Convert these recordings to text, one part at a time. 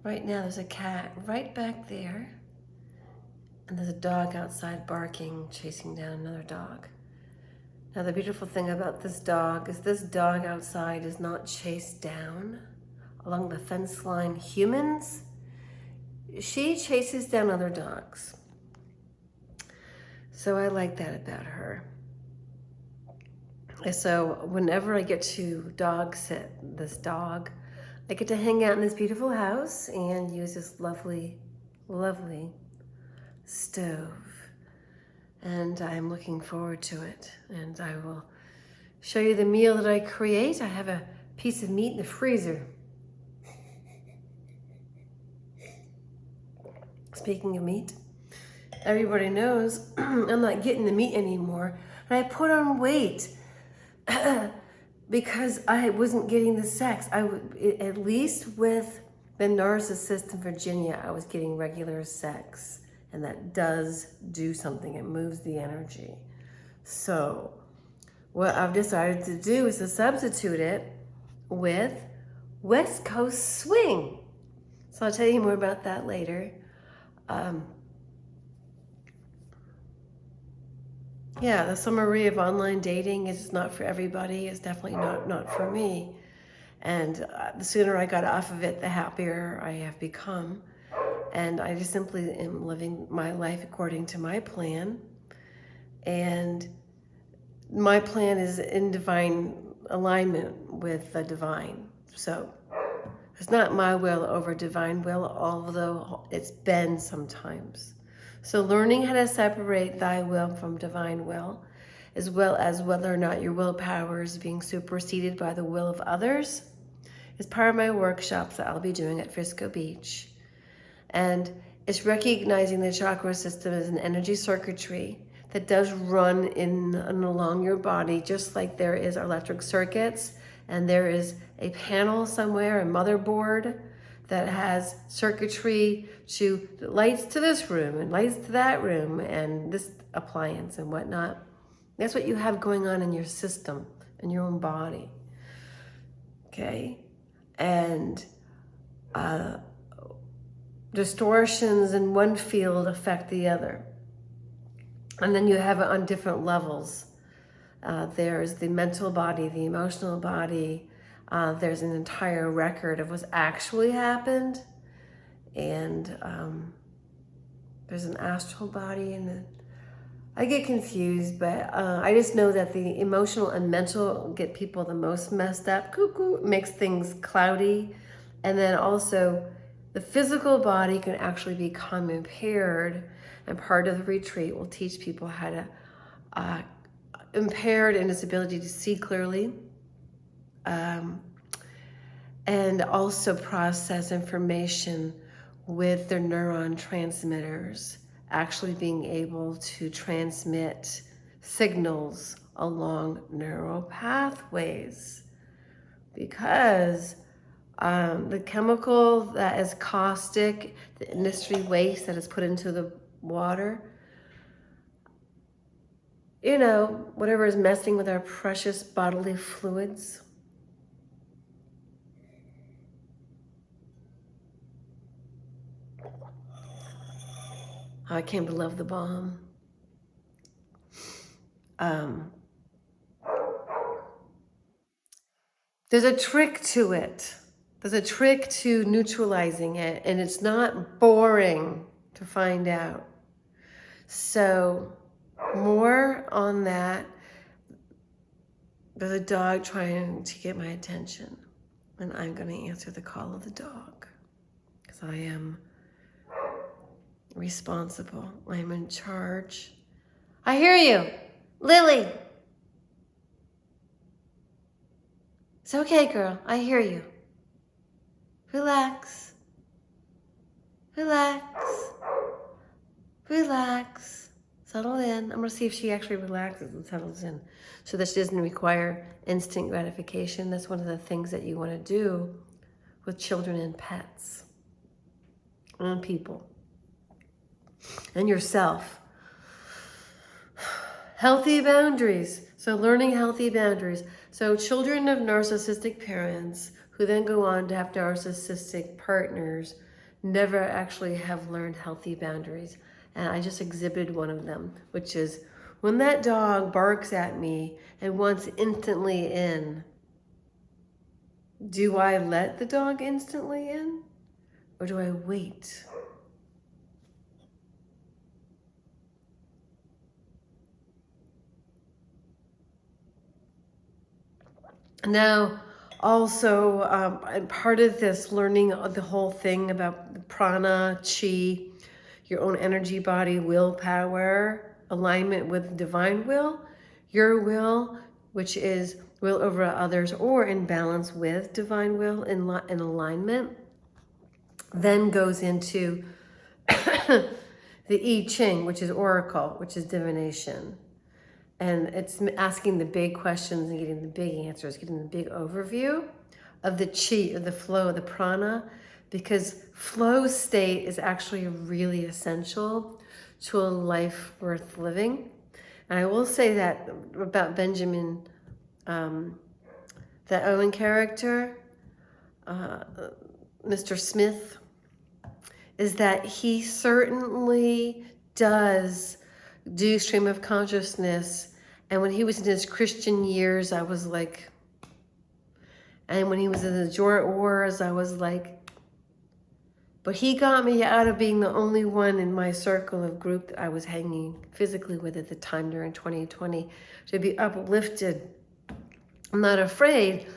Right now there's a cat right back there, and there's a dog outside barking, chasing down another dog. Now the beautiful thing about this dog is this dog outside is not chased down along the fence line humans. She chases down other dogs. So I like that about her. And so whenever I get to dog sit this dog, I get to hang out in this beautiful house and use this lovely, lovely stove. And I'm looking forward to it. And I will show you the meal that I create. I have a piece of meat in the freezer. Speaking of meat, everybody knows I'm not getting the meat anymore. And I put on weight because I wasn't getting the sex. At least with the narcissist in Virginia, I was getting regular sex. And that does do something. It moves the energy. So what I've decided to do is to substitute it with West Coast swing. So I'll tell you more about that later. Yeah, the summary of online dating is not for everybody. It's definitely not for me. And the sooner I got off of it, the happier I have become. And I just simply am living my life according to my plan. And my plan is in divine alignment with the divine. So it's not my will over divine will, although it's been sometimes. So learning how to separate thy will from divine will, as well as whether or not your willpower is being superseded by the will of others, is part of my workshops that I'll be doing at Frisco Beach. And it's recognizing the chakra system as an energy circuitry that does run in and along your body, just like there is electric circuits, and there is a panel somewhere, a motherboard, that has circuitry to lights to this room and lights to that room and this appliance and whatnot. That's what you have going on in your system, in your own body. Okay? And distortions in one field affect the other. And then you have it on different levels. There's the mental body, the emotional body. There's an entire record of what's actually happened. And there's an astral body. And I get confused, but I just know that the emotional and mental get people the most messed up. Cuckoo makes things cloudy. And then also the physical body can actually become impaired, and part of the retreat will teach people how to impaired in its ability to see clearly, and also process information with their neuron transmitters, actually being able to transmit signals along neural pathways, because the chemical that is caustic, the industry waste that is put into the water, you know, whatever is messing with our precious bodily fluids. I came to love the bomb. There's a trick to it. There's a trick to neutralizing it, and it's not boring to find out. So more on that. There's a dog trying to get my attention, and I'm going to answer the call of the dog because I am responsible. I am in charge. I hear you, Lily. It's okay, girl. I hear you. Relax. Relax. Relax. Settle in. I'm going to see if she actually relaxes and settles in so that she doesn't require instant gratification. That's one of the things that you want to do with children and pets and people and yourself. Healthy boundaries. So learning healthy boundaries. So children of narcissistic parents who then go on to have narcissistic partners never actually have learned healthy boundaries. And I just exhibited one of them, which is when that dog barks at me and wants instantly in, do I let the dog instantly in or do I wait? Now, also, part of this learning of the whole thing about the prana, chi, your own energy body, willpower, alignment with divine will, your will, which is will over others or in balance with divine will in alignment, then goes into the I Ching, which is oracle, which is divination. And it's asking the big questions and getting the big answers, getting the big overview of the chi, of the flow, of the prana, because flow state is actually really essential to a life worth living. And I will say that about Benjamin, that Owen character, Mr. Smith, is that he certainly does do stream of consciousness. And when he was in his Christian years, I was like, and when he was in the Jort Wars, I was like, but he got me out of being the only one in my circle of group that I was hanging physically with at the time during 2020 to be uplifted. I'm not afraid.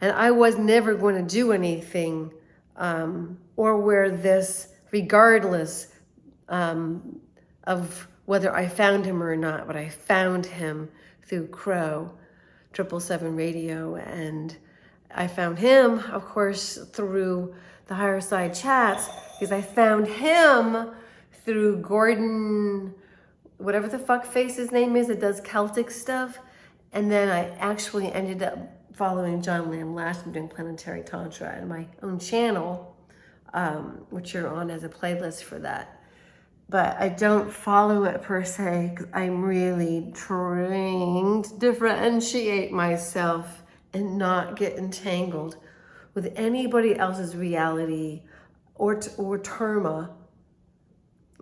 And I was never going to do anything or wear this regardless of whether I found him or not, but I found him through Crow, 777 Radio, and I found him, of course, through the Higher Side Chats, because I found him through Gordon, whatever the fuck face his name is, that does Celtic stuff, and then I actually ended up following John Lamb Lash and doing Planetary Tantra and my own channel, which you're on as a playlist for that. But I don't follow it per se because I'm really trying to differentiate myself and not get entangled with anybody else's reality or terma.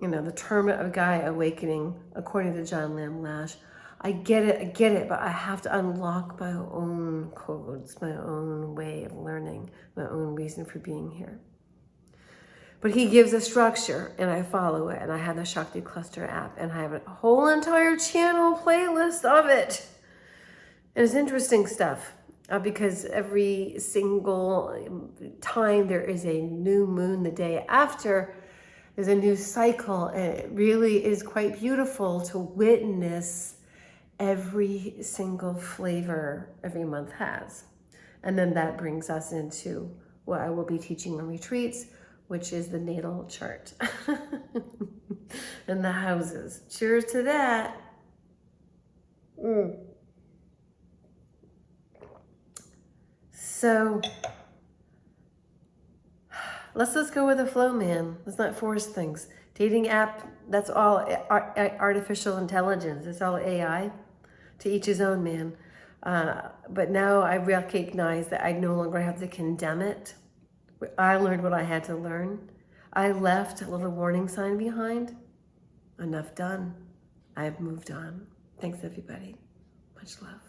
You know, the terma of Gaia awakening, according to John Lamb Lash. I get it, but I have to unlock my own codes, my own way of learning, my own reason for being here. But he gives a structure, and I follow it, and I have the Shakti Cluster app, and I have a whole entire channel playlist of it. And it's interesting stuff, because every single time there is a new moon the day after, there's a new cycle, and it really is quite beautiful to witness every single flavor every month has. And then that brings us into what I will be teaching on retreats, which is the natal chart and the houses. Cheers to that. So let's just go with the flow, man. Let's not force things. Dating app, that's all artificial intelligence. It's all AI. To each his own, man. But now I recognize that I no longer have to condemn it. I learned what I had to learn. I left a little warning sign behind. Enough done. I've moved on. Thanks, everybody. Much love.